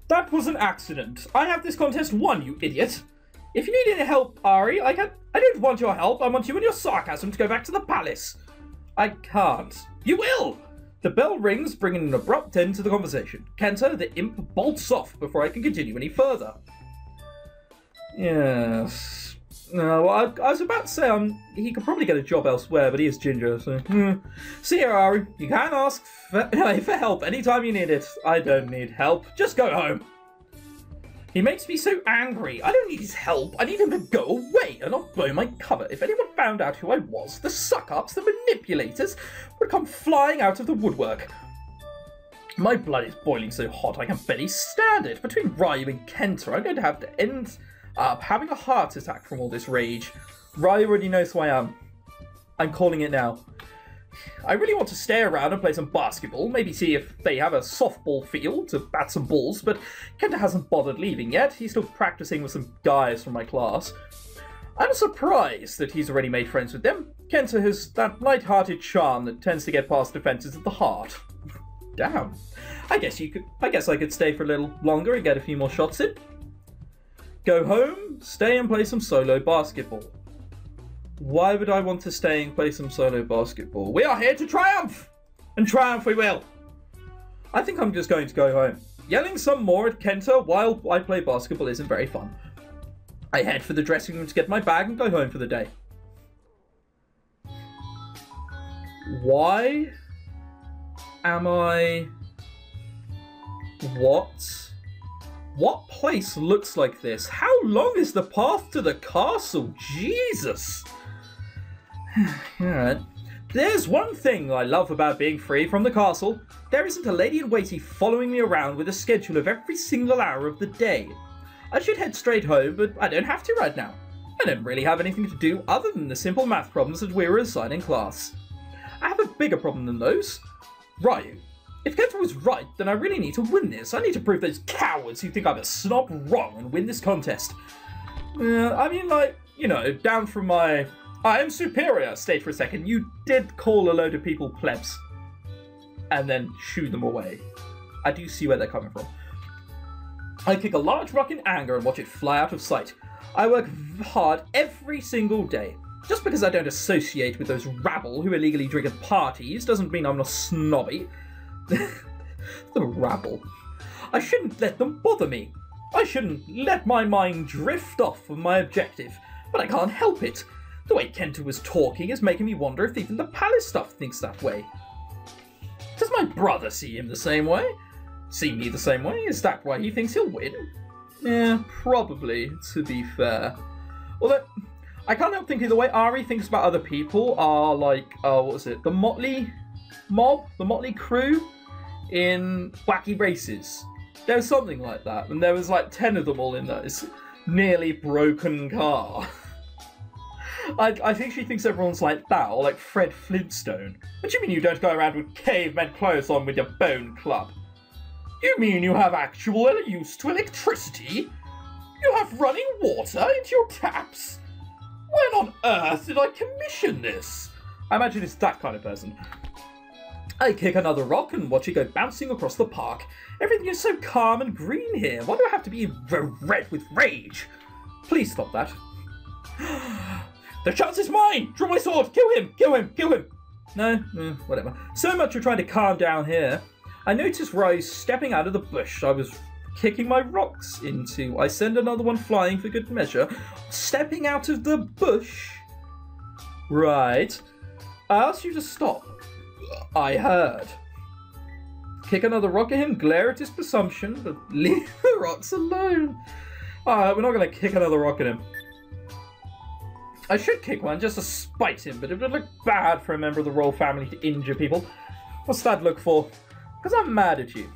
That was an accident. I have this contest won, you idiot. If you need any help, Ari, I don't want your help. I want you and your sarcasm to go back to the palace. I can't. You will! The bell rings, bringing an abrupt end to the conversation. Kenta, the imp, bolts off before I can continue any further. Yes. No, I was about to say he could probably get a job elsewhere, but he is ginger, so... See you, Ari. You can ask for help anytime you need it. I don't need help. Just go home. He makes me so angry. I don't need his help. I need him to go away and not blow my cover. If anyone found out who I was, the suck-ups, the manipulators, would come flying out of the woodwork. My blood is boiling so hot I can barely stand it. Between Ryu and Kenta, I'm going to have to end up having a heart attack from all this rage. Ryu already knows who I am. I'm calling it now. I really want to stay around and play some basketball, maybe see if they have a softball field to bat some balls, but Kenta hasn't bothered leaving yet. He's still practicing with some guys from my class. I'm surprised that he's already made friends with them. Kenta has that light-hearted charm that tends to get past defenses of the heart. Damn. I guess I could stay for a little longer and get a few more shots in. Go home, stay and play some solo basketball. Why would I want to stay and play some solo basketball? We are here to triumph! And triumph we will! I think I'm just going to go home. Yelling some more at Kenta while I play basketball isn't very fun. I head for the dressing room to get my bag and go home for the day. Why am I... What? What place looks like this? How long is the path to the castle? Jesus! Alright. There's one thing I love about being free from the castle. There isn't a lady-in-waiting following me around with a schedule of every single hour of the day. I should head straight home, but I don't have to right now. I don't really have anything to do other than the simple math problems that we were assigned in class. I have a bigger problem than those. Ryu. If Kenta was right, then I really need to win this. I need to prove those cowards who think I'm a snob wrong and win this contest. I mean, like, you know, down from my I am superior state for a second. You did call a load of people plebs and then shoo them away. I do see where they're coming from. I kick a large rock in anger and watch it fly out of sight. I work hard every single day. Just because I don't associate with those rabble who illegally drink at parties doesn't mean I'm not snobby. The rabble. I shouldn't let them bother me. I shouldn't let my mind drift off from my objective, but I can't help it. The way Kenta was talking is making me wonder if even the palace staff thinks that way. Does my brother see him the same way? See me the same way? Is that why he thinks he'll win? Yeah, probably, to be fair. Although, I can't help thinking the way Ari thinks about other people are like, what was it? The Motley Mob? The Motley Crew in Wacky Races. There was something like that, and there was like 10 of them all in this nearly broken car. I think she thinks everyone's like that, or like Fred Flintstone. What do you mean you don't go around with caveman clothes on with your bone club? You mean you have actual use to electricity? You have running water into your taps? When on earth did I commission this? I imagine it's that kind of person. I kick another rock and watch it go bouncing across the park. Everything is so calm and green here. Why do I have to be red with rage? Please stop that. The chance is mine! Draw my sword! Kill him! Kill him! Kill him! No, whatever. So much for trying to calm down here. I noticed Ryu stepping out of the bush I was kicking my rocks into. I send another one flying for good measure. Stepping out of the bush? Right. I asked you to stop. I heard. Kick another rock at him, glare at his presumption, but leave the rocks alone. Alright, we're not going to kick another rock at him. I should kick one just to spite him, but it would look bad for a member of the royal family to injure people. What's that look for? Because I'm mad at you.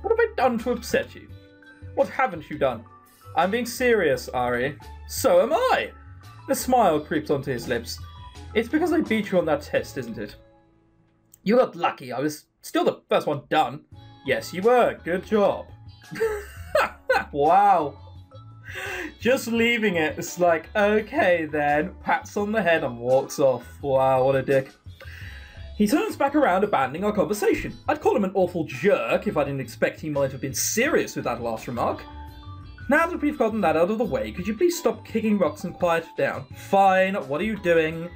What have I done to upset you? What haven't you done? I'm being serious, Ari. So am I. A smile creeps onto his lips. It's because I beat you on that test, isn't it? You got lucky. I was still the first one done. Yes, you were. Good job. Wow. Just leaving it. It's like, okay then. Pats on the head and walks off. Wow, what a dick. He turns back around, abandoning our conversation. I'd call him an awful jerk if I didn't expect he might have been serious with that last remark. Now that we've gotten that out of the way, could you please stop kicking rocks and quiet down? Fine, what are you doing?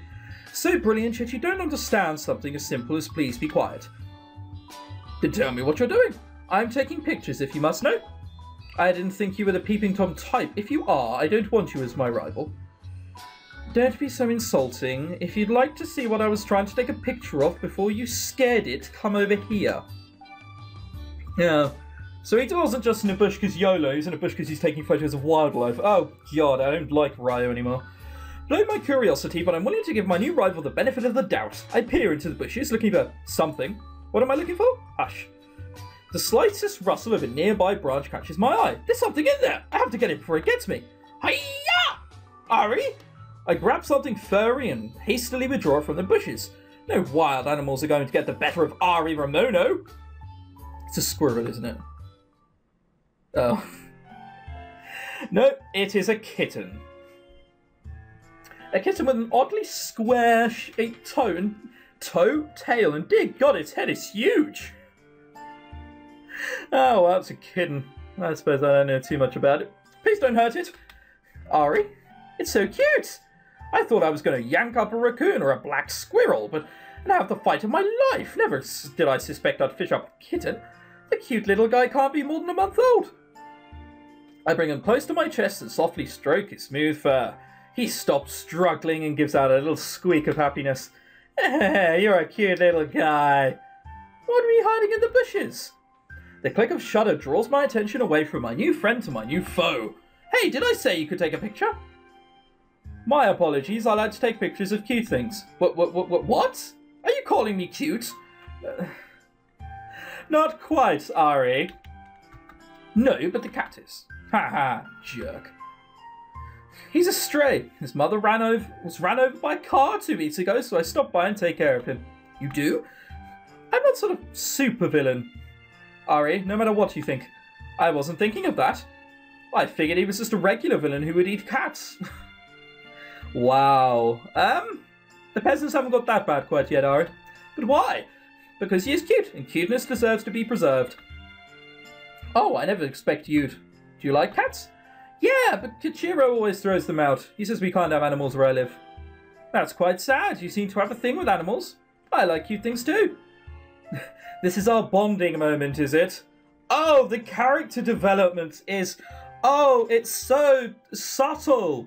So brilliant, yet you don't understand something as simple as please be quiet. Then tell me what you're doing. I'm taking pictures, if you must know. I didn't think you were the peeping Tom type. If you are, I don't want you as my rival. Don't be so insulting. If you'd like to see what I was trying to take a picture of before you scared it, come over here. Yeah. So he wasn't just in a bush because YOLO, he's in a bush because he's taking photos of wildlife. Oh god, I don't like Ryo anymore. Blow my curiosity, but I'm willing to give my new rival the benefit of the doubt. I peer into the bushes, looking for something. What am I looking for? Hush. The slightest rustle of a nearby branch catches my eye. There's something in there. I have to get it before it gets me. Hiya! Ari? I grab something furry and hastily withdraw from the bushes. No wild animals are going to get the better of Ari Ramono. It's a squirrel, isn't it? Oh. No, it is a kitten. A kitten with an oddly square-shaped toe, tail, and dear God, its head is huge. Oh, well, it's a kitten. I suppose I don't know too much about it. Please don't hurt it. Ari, it's so cute. I thought I was going to yank up a raccoon or a black squirrel, but now have the fight of my life. Never did I suspect I'd fish up a kitten. The cute little guy can't be more than a month old. I bring him close to my chest and softly stroke his smooth fur. He stops struggling and gives out a little squeak of happiness. You're a cute little guy. What are you hiding in the bushes? The click of shutter draws my attention away from my new friend to my new foe. Hey, did I say you could take a picture? My apologies, I like to take pictures of cute things. What? Are you calling me cute? Not quite, Ari. No, but the cat is. Ha, jerk. He's a stray. His mother was ran over by a car 2 weeks ago, so I stopped by and take care of him. You do? I'm not sort of super villain. Ari, no matter what you think. I wasn't thinking of that. I figured he was just a regular villain who would eat cats. Wow. The peasants haven't got that bad quite yet, Ari. But why? Because he is cute, and cuteness deserves to be preserved. Oh, I never expect you'd... Do you like cats? Yeah, but Kichiro always throws them out. He says we can't have animals where I live. That's quite sad. You seem to have a thing with animals. I like cute things too. This is our bonding moment, is it? Oh, the character development is... Oh, it's so subtle.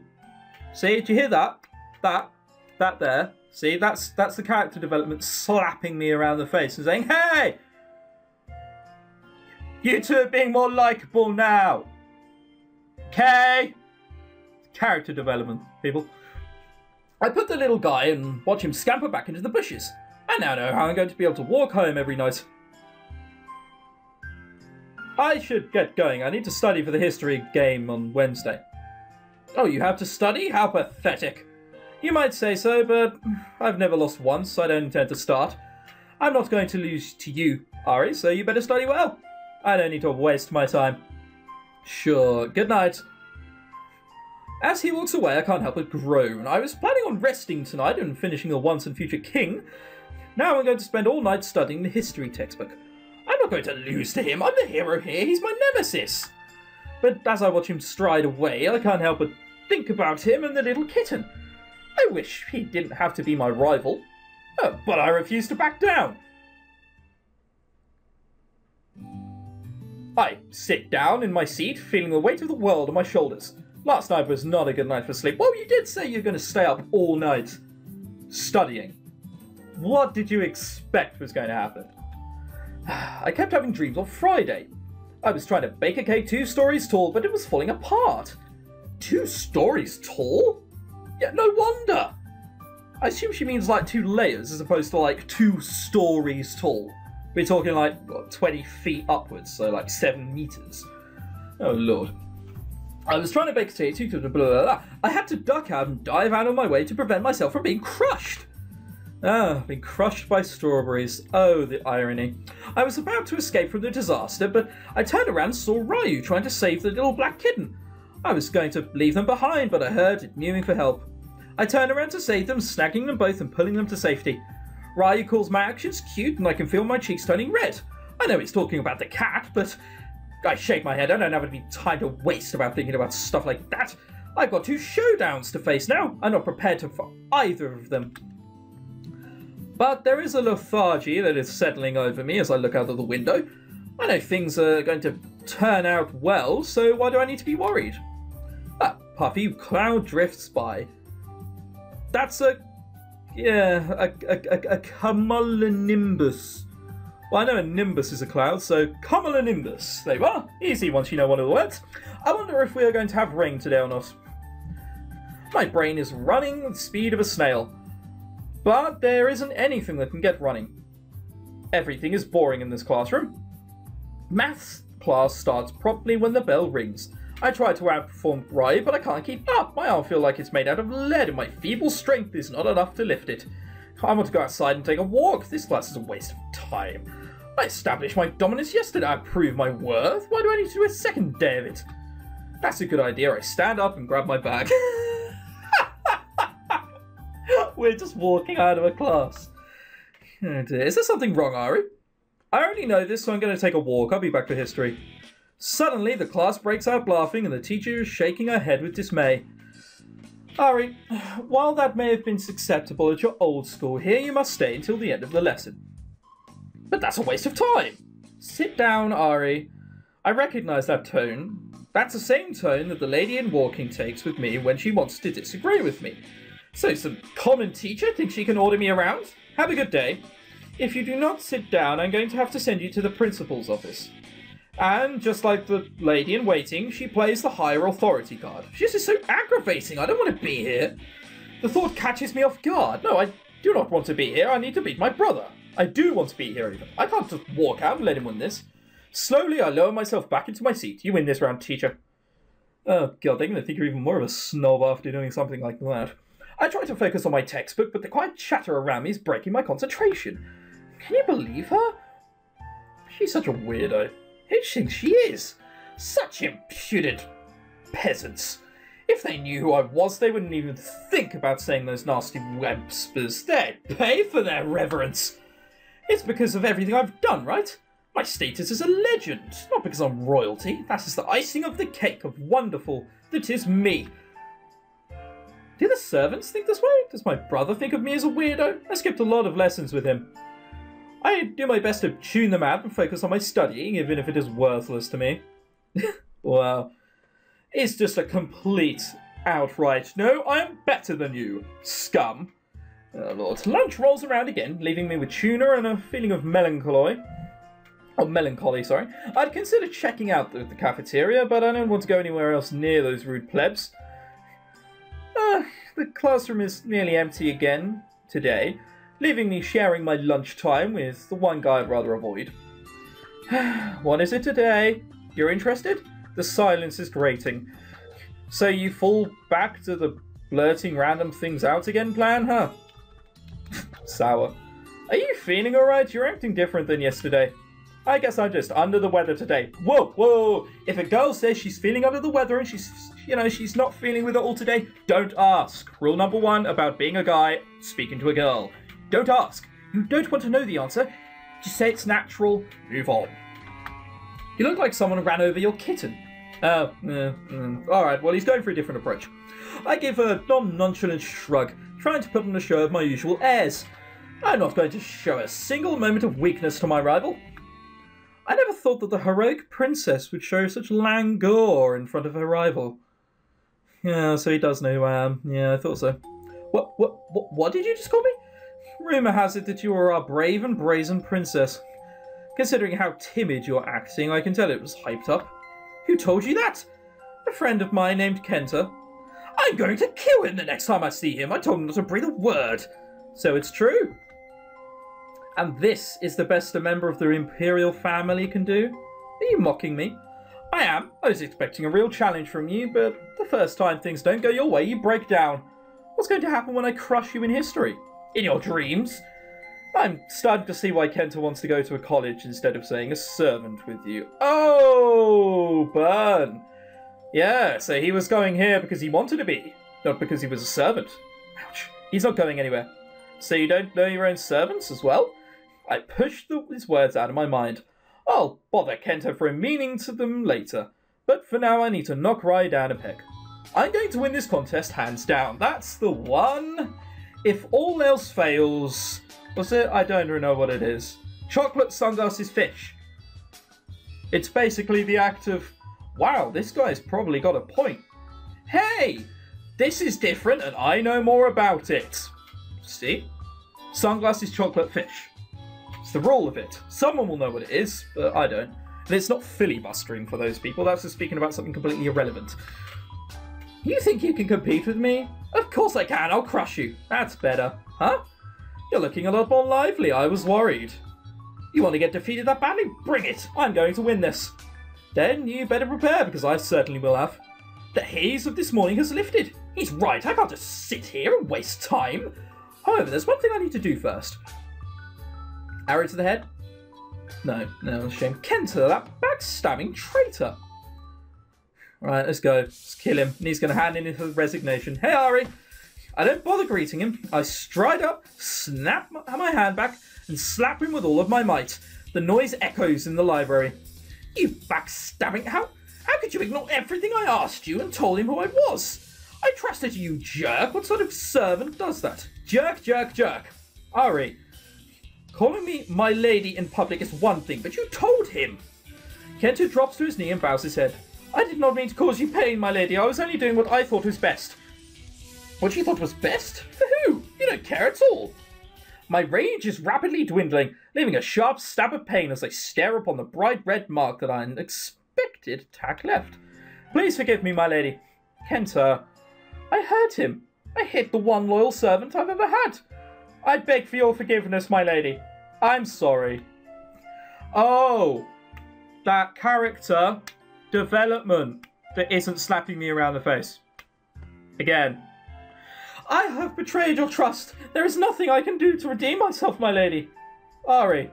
See, did you hear that? That there. See, that's the character development slapping me around the face and saying, hey! You two are being more likeable now. Okay? Character development, people. I put the little guy and watch him scamper back into the bushes. I now know how I'm going to be able to walk home every night. I should get going. I need to study for the history game on Wednesday. Oh, you have to study? How pathetic. You might say so, but I've never lost once, so I don't intend to start. I'm not going to lose to you, Ari, so you better study well. I don't need to waste my time. Sure, good night. As he walks away, I can't help but groan. I was planning on resting tonight and finishing the Once and Future King. Now I'm going to spend all night studying the history textbook. I'm not going to lose to him. I'm the hero here. He's my nemesis. But as I watch him stride away, I can't help but think about him and the little kitten. I wish he didn't have to be my rival. Oh, but I refuse to back down. I sit down in my seat, feeling the weight of the world on my shoulders. Last night was not a good night for sleep. Well, you did say you're going to stay up all night studying. What did you expect was going to happen? I kept having dreams on Friday. I was trying to bake a cake 2 stories tall, but it was falling apart. 2 stories tall? Yeah, no wonder. I assume she means like 2 layers as opposed to like 2 stories tall. We're talking like, what, 20 feet upwards, so like 7 meters. Oh, Lord. I was trying to bake a cake, blah, blah, blah, blah. I had to duck out and dive out of my way to prevent myself from being crushed. Being crushed by strawberries. Oh, the irony. I was about to escape from the disaster, but I turned around and saw Ryu trying to save the little black kitten. I was going to leave them behind, but I heard it mewing for help. I turned around to save them, snagging them both and pulling them to safety. Ryu calls my actions cute and I can feel my cheeks turning red. I know he's talking about the cat, but I shake my head. I don't have any time to waste about thinking about stuff like that. I've got 2 showdowns to face now. I'm not prepared for either of them. But there is a lethargy that is settling over me as I look out of the window. I know things are going to turn out well, so why do I need to be worried? A puffy cloud drifts by. That's a cumulonimbus. Well, I know a nimbus is a cloud, so cumulonimbus. There you are. Easy once you know one of the words. I wonder if we are going to have rain today or not. My brain is running at the speed of a snail. But there isn't anything that can get running. Everything is boring in this classroom. Maths class starts promptly when the bell rings. I try to outperform Ryu, but I can't keep up. My arm feels like it's made out of lead, and my feeble strength is not enough to lift it. I want to go outside and take a walk. This class is a waste of time. I established my dominance yesterday. I proved my worth. Why do I need to do a second day of it? That's a good idea. I stand up and grab my bag. We're just walking out of a class. Oh dear. Is there something wrong, Ari? I already know this, so I'm going to take a walk. I'll be back for history. Suddenly, the class breaks out laughing and the teacher is shaking her head with dismay. Ari, while that may have been acceptable at your old school, here you must stay until the end of the lesson. But that's a waste of time. Sit down, Ari. I recognise that tone. That's the same tone that the lady in walking takes with me when she wants to disagree with me. So some common teacher thinks she can order me around? Have a good day. If you do not sit down, I'm going to have to send you to the principal's office. And just like the lady in waiting, she plays the higher authority card. This is so aggravating. I don't want to be here. The thought catches me off guard. No, I do not want to be here. I need to beat my brother. I do want to be here even. I can't just walk out and let him win this. Slowly, I lower myself back into my seat. You win this round, teacher. Oh, God, they're going to think you're even more of a snob after doing something like that. I try to focus on my textbook, but the quiet chatter around me is breaking my concentration. Can you believe her? She's such a weirdo. Who thinks she is? Such impudent peasants. If they knew who I was, they wouldn't even think about saying those nasty whispers. They'd pay for their reverence. It's because of everything I've done, right? My status is a legend, not because I'm royalty. That is the icing of the cake of wonderful that is me. Do the servants think this way? Does my brother think of me as a weirdo? I skipped a lot of lessons with him. I do my best to tune them out and focus on my studying, even if it is worthless to me. Wow. It's just a complete outright, no, I am better than you, scum. Oh Lord. Lunch rolls around again, leaving me with tuna and a feeling of melancholy. Oh, melancholy, sorry. I'd consider checking out the cafeteria, but I don't want to go anywhere else near those rude plebs. The classroom is nearly empty again today, leaving me sharing my lunch time with the one guy I'd rather avoid. What is it today? You're interested? The silence is grating. So you fall back to the blurting random things out again plan, huh? Sour. Are you feeling alright? You're acting different than yesterday. I guess I'm just under the weather today. Whoa, whoa! If a girl says she's feeling under the weather and she's not feeling with it all today, don't ask. Rule number 1 about being a guy speaking to a girl. Don't ask. You don't want to know the answer. Just say it's natural. Move on. You look like someone ran over your kitten. Alright, well, he's going for a different approach. I give a non-nonchalant shrug, trying to put on a show of my usual airs. I'm not going to show a single moment of weakness to my rival. I never thought that the heroic princess would show such languor in front of her rival. Yeah, so he does know who I am. Yeah, I thought so. What did you just call me? Rumour has it that you are our brave and brazen princess. Considering how timid you're acting, I can tell it was hyped up. Who told you that? A friend of mine named Kenta. I'm going to kill him the next time I see him. I told him not to breathe a word. So it's true. And this is the best a member of the imperial family can do? Are you mocking me? I am. I was expecting a real challenge from you, but the first time things don't go your way, you break down. What's going to happen when I crush you in history? In your dreams? I'm starting to see why Kenta wants to go to a college instead of saying a servant with you. Oh, burn. Yeah, so he was going here because he wanted to be, not because he was a servant. Ouch. He's not going anywhere. So you don't know your own servants as well? I pushed his words out of my mind. I'll bother Kento for a meaning to them later, but for now I need to knock Rai down a peg. I'm going to win this contest hands down. That's the one. If all else fails... Was it? I don't really know what it is. Chocolate sunglasses fish. It's basically the act of, wow, this guy's probably got a point. Hey, this is different and I know more about it. See? Sunglasses chocolate fish. It's the rule of it. Someone will know what it is, but I don't. And it's not filibustering for those people. That's just speaking about something completely irrelevant. You think you can compete with me? Of course I can. I'll crush you. That's better. Huh? You're looking a lot more lively. I was worried. You want to get defeated that badly? Bring it! I'm going to win this. Then you better prepare, because I certainly will have. The haze of this morning has lifted. He's right, I can't just sit here and waste time. However, there's one thing I need to do first. Arrow to the head? No, shame. Kenta, that backstabbing traitor. Right, let's go. Let's kill him. And he's going to hand in his resignation. Hey, Ari! I don't bother greeting him. I stride up, snap my hand back, and slap him with all of my might. The noise echoes in the library. You backstabbing... How could you ignore everything I asked you and told him who I was? I trusted you, jerk. What sort of servant does that? Jerk, jerk, jerk. Ari, calling me my lady in public is one thing, but you told him. Kento drops to his knee and bows his head. I did not mean to cause you pain, my lady. I was only doing what I thought was best. What you thought was best? For who? You don't care at all. My rage is rapidly dwindling, leaving a sharp stab of pain as I stare upon the bright red mark that I expected tack left. Please forgive me, my lady. Kenta, I hurt him. I hit the one loyal servant I've ever had. I beg for your forgiveness, my lady. I'm sorry. Oh, that character development that isn't slapping me around the face. Again. I have betrayed your trust. There is nothing I can do to redeem myself, my lady. Ari.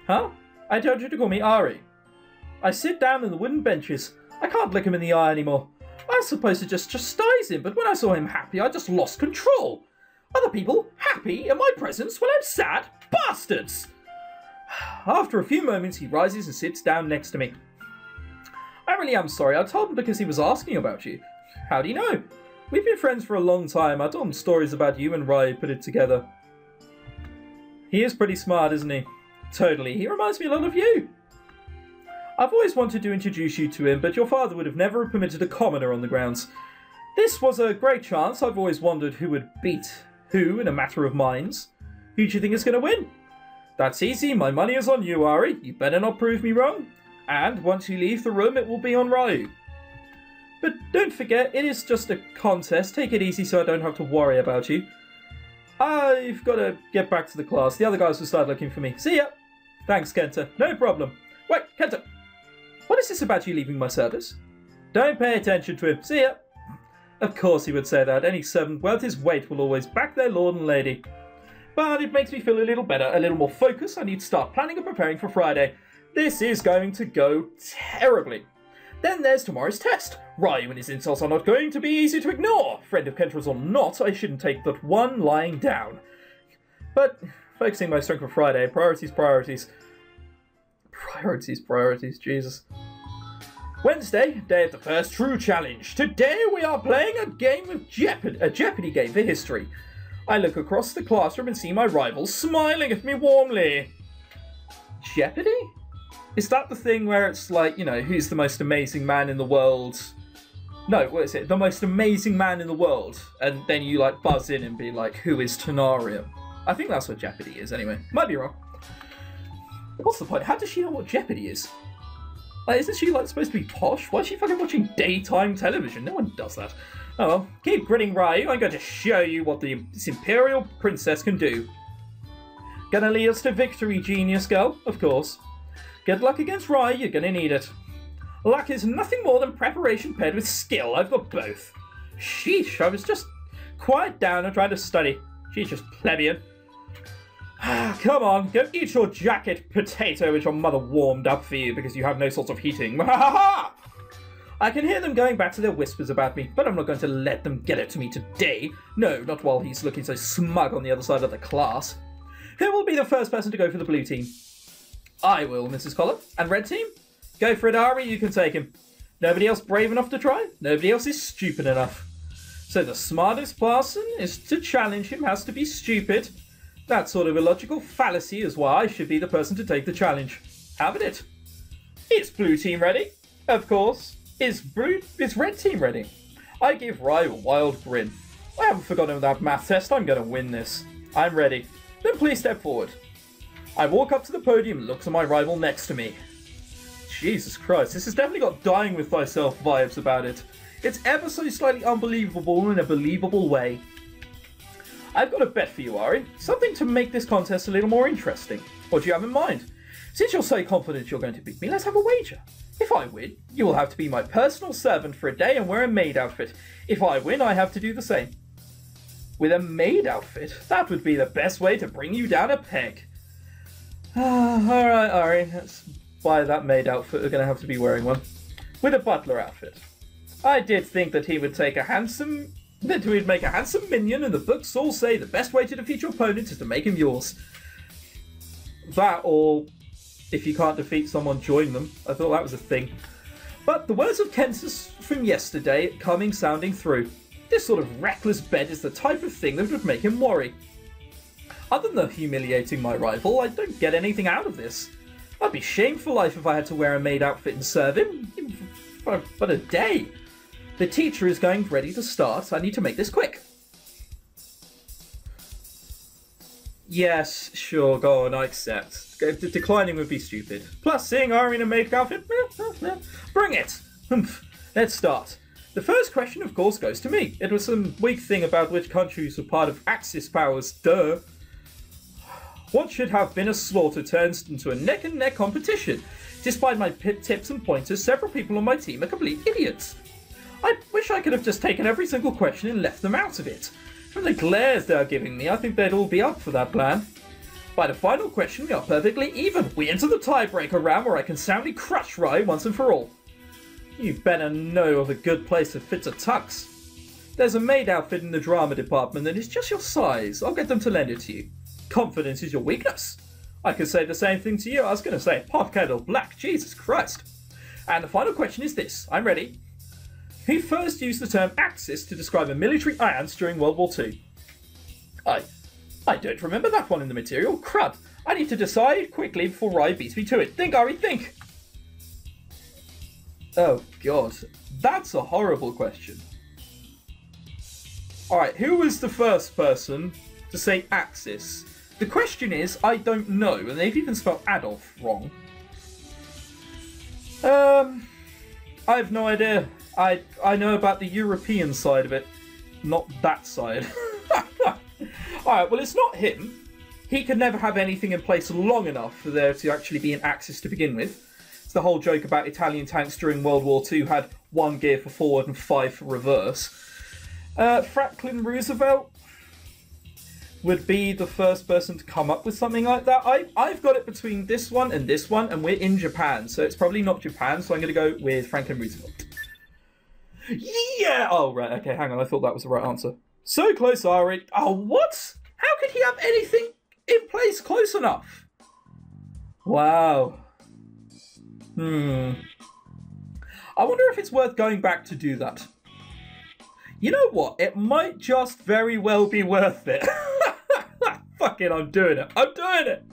Huh? I told you to call me Ari. I sit down in the wooden benches. I can't look him in the eye anymore. I was supposed to just chastise him, but when I saw him happy, I just lost control. Other people happy in my presence when I'm sad? Bastards! After a few moments, he rises and sits down next to me. I really am sorry. I told him because he was asking about you. How do you know? We've been friends for a long time. I told him stories about you and Rai put it together. He is pretty smart, isn't he? Totally. He reminds me a lot of you. I've always wanted to introduce you to him, but your father would have never permitted a commoner on the grounds. This was a great chance. I've always wondered who would beat who in a matter of minds. Who do you think is going to win? That's easy. My money is on you, Ari. You better not prove me wrong. And once you leave the room, it will be on Ryu. But don't forget, it is just a contest. Take it easy so I don't have to worry about you. I've got to get back to the class. The other guys will start looking for me. See ya! Thanks, Kenta. No problem. Wait, Kenta! What is this about you leaving my service? Don't pay attention to him. See ya! Of course he would say that. Any servant worth his weight will always back their lord and lady. But it makes me feel a little better, a little more focused. I need to start planning and preparing for Friday. This is going to go terribly. Then there's tomorrow's test. Ryu and his insults are not going to be easy to ignore. Friend of Kentra's or not, I shouldn't take but one lying down. But focusing my strength for Friday, priorities. Priorities, Jesus. Wednesday, day of the first true challenge. Today we are playing a game of a Jeopardy game for history. I look across the classroom and see my rivals smiling at me warmly. Jeopardy? Is that the thing where it's like, you know, who's the most amazing man in the world? No, what is it? The most amazing man in the world. And then you, like, buzz in and be like, who is Tenarium? I think that's what Jeopardy is, anyway. Might be wrong. What's the point? How does she know what Jeopardy is? Like, isn't she, like, supposed to be posh? Why is she fucking watching daytime television? No one does that. Oh, well. Keep grinning, Ryu. I'm going to show you what this Imperial Princess can do. Gonna lead us to victory, genius girl? Of course. Good luck against Ryu, you're gonna need it. Luck is nothing more than preparation paired with skill. I've got both. Sheesh, I was just quiet down and trying to study. She's just plebeian. Come on, go eat your jacket potato which your mother warmed up for you because you have no sort of heating. I can hear them going back to their whispers about me, but I'm not going to let them get it to me today. No, not while he's looking so smug on the other side of the class. Who will be the first person to go for the blue team? I will, Mrs. Collar. And red team? Go for it, Ari, you can take him. Nobody else brave enough to try? Nobody else is stupid enough. So the smartest person is to challenge him has to be stupid. That sort of illogical fallacy is why I should be the person to take the challenge. Have at it. Is blue team ready? Of course. Is red team ready? I give Rai a wild grin. I haven't forgotten that math test. I'm going to win this. I'm ready. Then please step forward. I walk up to the podium and look to my rival next to me. Jesus Christ, this has definitely got dying with thyself vibes about it. It's ever so slightly unbelievable in a believable way. I've got a bet for you, Ari. Something to make this contest a little more interesting. What do you have in mind? Since you're so confident you're going to beat me, let's have a wager. If I win, you will have to be my personal servant for a day and wear a maid outfit. If I win, I have to do the same. With a maid outfit? That would be the best way to bring you down a peg. Alright, Ari, let's buy that maid outfit. We're going to have to be wearing one. With a butler outfit. I did think that he would make a handsome minion, and the books all say the best way to defeat your opponent is to make him yours. That, or if you can't defeat someone, join them. I thought that was a thing. But the words of Kensis from yesterday sounding through. This sort of reckless bet is the type of thing that would make him worry. Other than humiliating my rival, I don't get anything out of this. I'd be shamed for life if I had to wear a maid outfit and serve him, for but a day. The teacher is going ready to start. I need to make this quick. Yes, sure, go on, I accept. Declining would be stupid. Plus, seeing Ari in a maid outfit, bring it! Let's start. The first question, of course, goes to me. It was some weak thing about which countries were part of Axis powers, duh. What should have been a slaughter turns into a neck-and-neck competition. Despite my tips and pointers, several people on my team are complete idiots. I wish I could have just taken every single question and left them out of it. From the glares they are giving me, I think they'd all be up for that plan. By the final question, we are perfectly even. We enter the tiebreaker round where I can soundly crush Rai once and for all. You better know of a good place that fits a tux. There's a maid outfit in the drama department that is just your size. I'll get them to lend it to you. Confidence is your weakness. I could say the same thing to you. I was going to say pot kettle black. Jesus Christ. And the final question is this. I'm ready. Who first used the term Axis to describe a military alliance during World War II? I don't remember that one in the material. Crud. I need to decide quickly before Rai beats me to it. Think, Ari, think. Oh, God. That's a horrible question. Alright, who was the first person to say Axis? The question is, I don't know, and they've even spelled Adolf wrong. I have no idea. I know about the European side of it, not that side. Alright, well, it's not him. He could never have anything in place long enough for there to actually be an Axis to begin with. It's the whole joke about Italian tanks during World War II had 1 gear for forward and 5 for reverse. Franklin Roosevelt would be the first person to come up with something like that. I've got it between this one, and we're in Japan, so it's probably not Japan, so I'm going to go with Franklin Roosevelt. Yeah! Oh, right, okay, hang on, I thought that was the right answer. So close, Ari. Oh, what? How could he have anything in place close enough? Wow. I wonder if it's worth going back to do that. You know what? It might just very well be worth it. Fuck it, I'm doing it. I'm doing it!